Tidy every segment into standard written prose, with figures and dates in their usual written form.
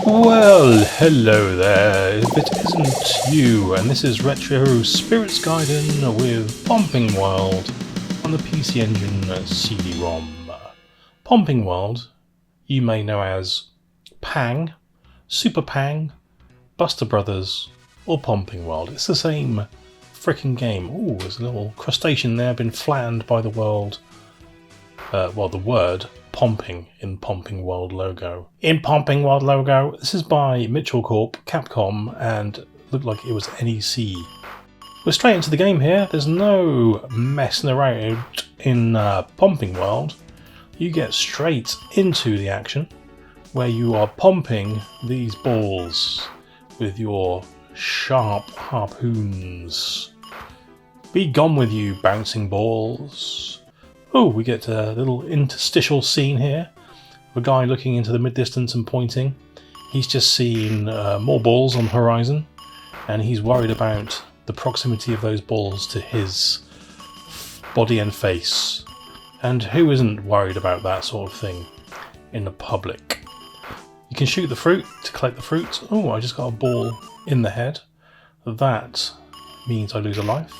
Well, hello there, if it isn't you, and this is Retro Spirits Guiding with Pumping World on the PC Engine CD-ROM. Pumping World, you may know as Pang, Super Pang, Buster Brothers, or Pumping World. It's the same frickin' game. Ooh, there's a little crustacean there, been flattened by the world. The word Pumping in Pumping World logo. In Pumping World logo, this is by Mitchell Corp, Capcom, and looked like it was NEC. We're straight into the game here. There's no messing around in Pumping World. You get straight into the action, where you are pumping these balls with your sharp harpoons. Be gone with you, bouncing balls. Oh, we get a little interstitial scene here. A guy looking into the mid-distance and pointing. He's just seen more balls on the horizon, and he's worried about the proximity of those balls to his body and face. And who isn't worried about that sort of thing in the public? You can shoot the fruit to collect the fruit. Oh, I just got a ball in the head. That means I lose a life.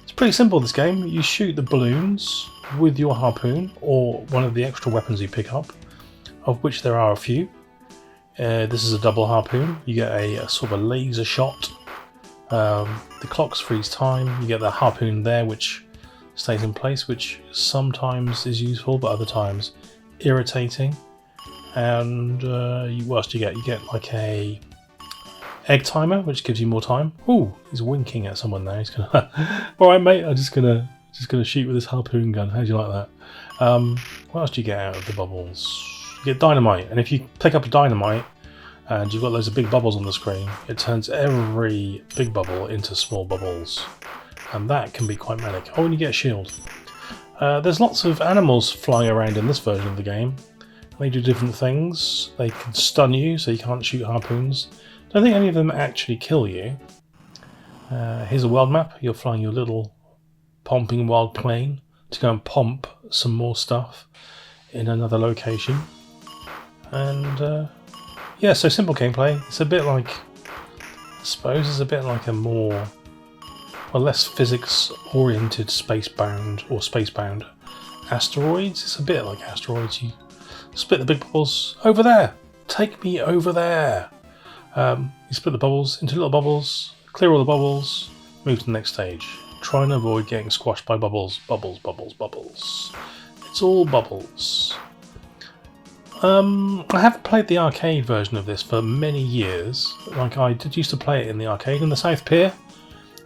It's pretty simple, this game. You shoot the balloons with your harpoon or one of the extra weapons you pick up, of which there are a few. This is a double harpoon. You get a sort of a laser shot. The clocks freeze time. You get the harpoon there which stays in place, which sometimes is useful but other times irritating. And what else do you get? You get like a egg timer which gives you more time. Ooh, he's winking at someone there. He's gonna alright mate, I'm just gonna shoot with this harpoon gun. How do you like that? What else do you get out of the bubbles? You get dynamite, and if you pick up a dynamite and you've got loads of big bubbles on the screen, it turns every big bubble into small bubbles, and that can be quite manic. Oh, and you get a shield. There's lots of animals flying around in this version of the game. They do different things. They can stun you, so you can't shoot harpoons. I don't think any of them actually kill you. Here's a world map. You're flying your little Pumping World plane to go and pump some more stuff in another location. And yeah, so simple gameplay. It's a bit like, I suppose it's a bit like a more, or less physics oriented spacebound asteroids. It's a bit like asteroids. You split the big bubbles over there. Take me over there. You split the bubbles into little bubbles, clear all the bubbles, move to the next stage. Try and avoid getting squashed by bubbles. Bubbles, bubbles, bubbles. It's all bubbles. I haven't played the arcade version of this for many years. Like I did used to play it in the arcade in the South Pier,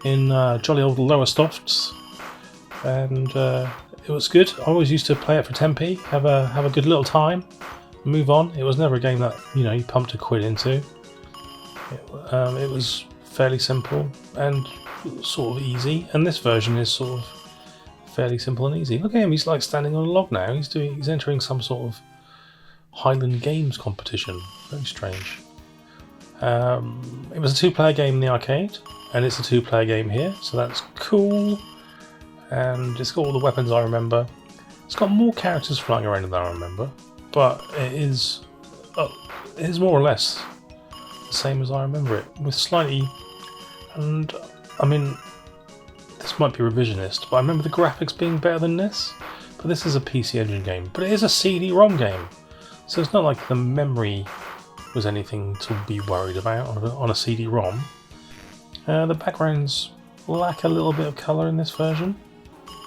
in jolly old Lowestoft, and it was good. I always used to play it for 10p, have a good little time, move on. It was never a game that you pumped a quid into. It was fairly simple and sort of easy, and this version is sort of fairly simple and easy. Look at him, he's like standing on a log now. He's entering some sort of Highland Games competition. Very strange. It was a two-player game in the arcade, and it's a two-player game here, so that's cool. And it's got all the weapons I remember. It's got more characters flying around than I remember, but it is more or less the same as I remember it, with slightly, and I mean, this might be revisionist, but I remember the graphics being better than this. But this is a PC Engine game, but it is a CD-ROM game, so it's not like the memory was anything to be worried about on a CD-ROM. The backgrounds lack a little bit of colour in this version,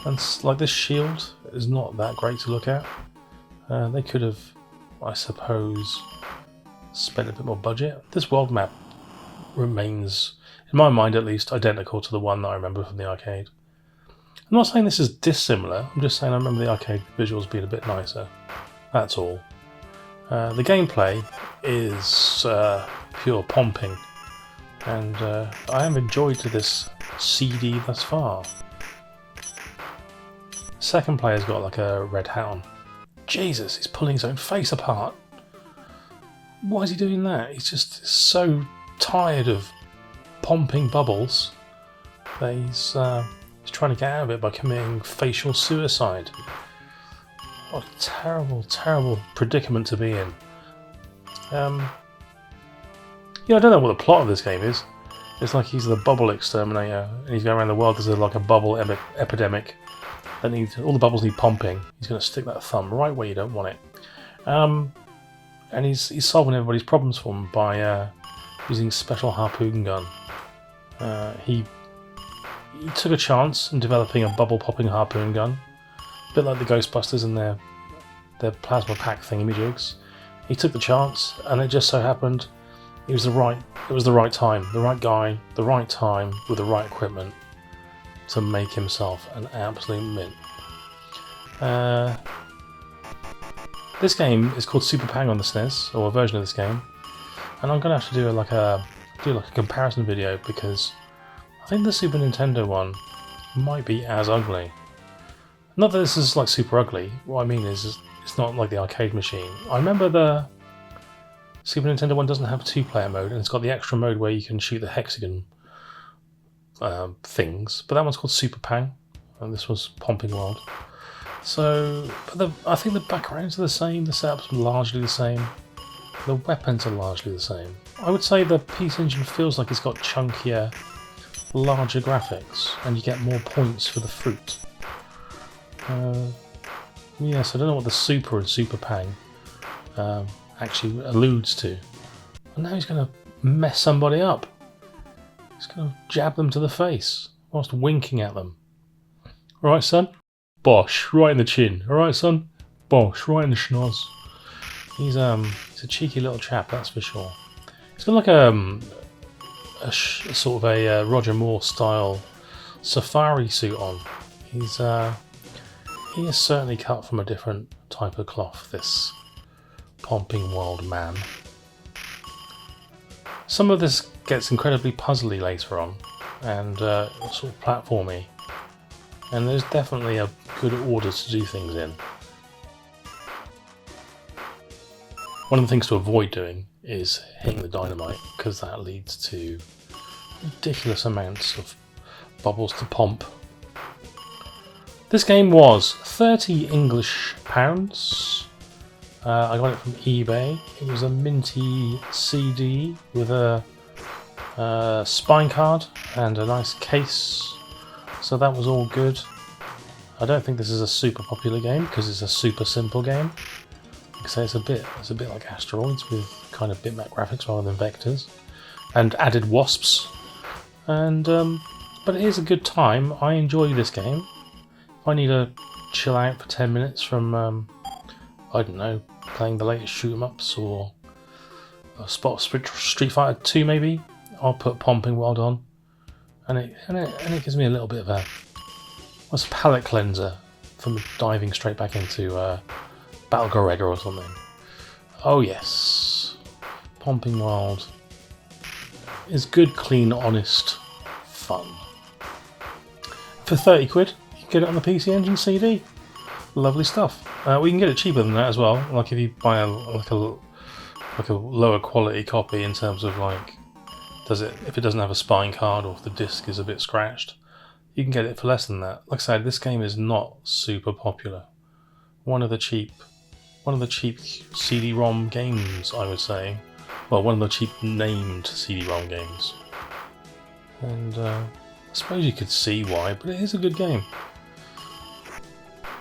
and like this shield is not that great to look at. They could have, I suppose, spent a bit more budget. This world map remains, in my mind at least, identical to the one that I remember from the arcade. I'm not saying this is dissimilar, I'm just saying I remember the arcade visuals being a bit nicer. That's all. The gameplay is pure pumping, and I have enjoyed this CD thus far. The second player's got like a red hat on. Jesus, he's pulling his own face apart. Why is he doing that? He's just so tired of pumping bubbles that he's trying to get out of it by committing facial suicide. What a terrible, terrible predicament to be in. Yeah, I don't know what the plot of this game is. It's like he's the bubble exterminator, and he's going around the world. There's like a bubble epidemic that needs all the bubbles need pumping. He's going to stick that thumb right where you don't want it, and he's solving everybody's problems for him by using a special harpoon gun. He took a chance in developing a bubble popping harpoon gun, a bit like the Ghostbusters and their plasma pack thingamajigs. He took the chance, and it just so happened. It was the right time, the right guy, the right time, with the right equipment to make himself an absolute mint. This game is called Super Pang on the SNES, or a version of this game, and I'm gonna have to do a comparison video because I think the Super Nintendo one might be as ugly. Not that this is like super ugly. What I mean is it's not like the arcade machine. I remember the Super Nintendo one doesn't have a 2-player mode, and it's got the extra mode where you can shoot the hexagon things, but that one's called Super Pang, and this was Pumping World. So, I think the backgrounds are the same, the setups are largely the same, the weapons are largely the same. I would say the PC Engine feels like it's got chunkier, larger graphics, and you get more points for the fruit. Yes, I don't know what the Super and Super Pang actually alludes to. And now he's going to mess somebody up. He's going to jab them to the face whilst winking at them. Alright, son? Bosh, right in the chin. Alright, son? Bosh, right in the schnoz. He's a cheeky little chap, that's for sure. He's got like a sort of a Roger Moore style safari suit on. He is certainly cut from a different type of cloth, this Pumping World man. Some of this gets incredibly puzzly later on, and sort of platformy, and there's definitely a good order to do things in. One of the things to avoid doing is hitting the dynamite, because that leads to ridiculous amounts of bubbles to pump. This game was £30 English. I got it from eBay. It was a minty CD with a spine card and a nice case, so that was all good. I don't think this is a super popular game because it's a super simple game. Like I say, it's a bit like Asteroids with kind of bitmap graphics rather than vectors, and added wasps. And but it is a good time. I enjoy this game. If I need to chill out for 10 minutes from I don't know, playing the latest shoot 'em ups or a spot Street Fighter 2 maybe, I'll put Pumping World on, and it gives me a little bit of a palate cleanser from diving straight back into Battle Gorega or something. Oh yes, Pumping World is good, clean, honest fun. For 30 quid, you can get it on the PC Engine CD. Lovely stuff. We can get it cheaper than that as well. Like if you buy a lower quality copy in terms of like, if it doesn't have a spine card or if the disc is a bit scratched, you can get it for less than that. Like I said, this game is not super popular. One of the cheap CD-ROM games, I would say. Well, one of the cheap named CD-ROM games. And I suppose you could see why, but it is a good game.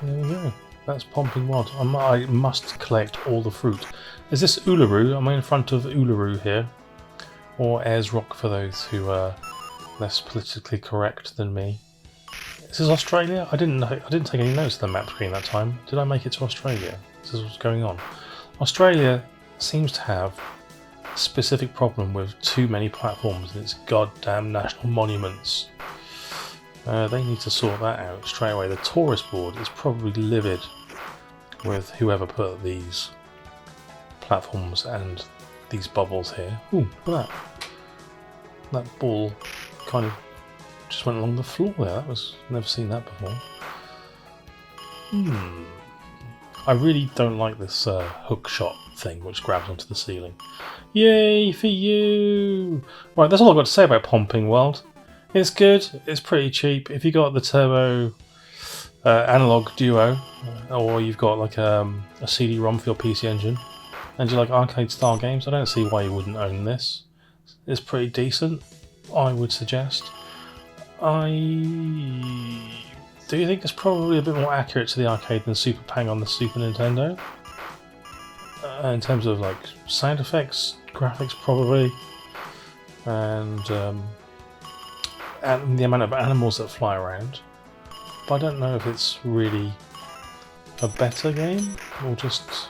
There we go. That's Pumping World. I must collect all the fruit. Is this Uluru? Am I in front of Uluru here? Or Ayers Rock for those who are less politically correct than me? Is this Australia? I didn't take any notes of the map screen that time. Did I make it to Australia? This is what's going on. Australia seems to have a specific problem with too many platforms and its goddamn national monuments. They need to sort that out straight away. The tourist board is probably livid with whoever put these platforms and these bubbles here. Ooh, look at that. That ball kind of just went along the floor there. I've never seen that before. I really don't like this hook shot thing which grabs onto the ceiling. Yay for you! Right, that's all I've got to say about Pumping World. It's good, it's pretty cheap. If you got the Turbo Analog Duo, or you've got like a CD-ROM for your PC Engine, and you like arcade style games, I don't see why you wouldn't own this. is pretty decent, I would suggest. Do you think it's probably a bit more accurate to the arcade than Super Pang on the Super Nintendo? In terms of like sound effects, graphics probably, and the amount of animals that fly around. But I don't know if it's really a better game or just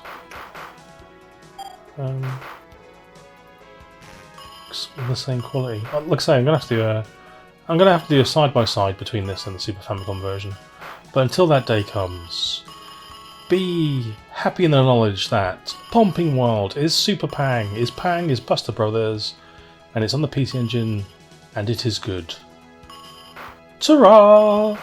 the same quality. Like I say, I'm gonna have to do a side by side between this and the Super Famicom version. But until that day comes, be happy in the knowledge that Pumping Wild is Super Pang is Buster Brothers, and it's on the PC Engine, and it is good. Ta-ra!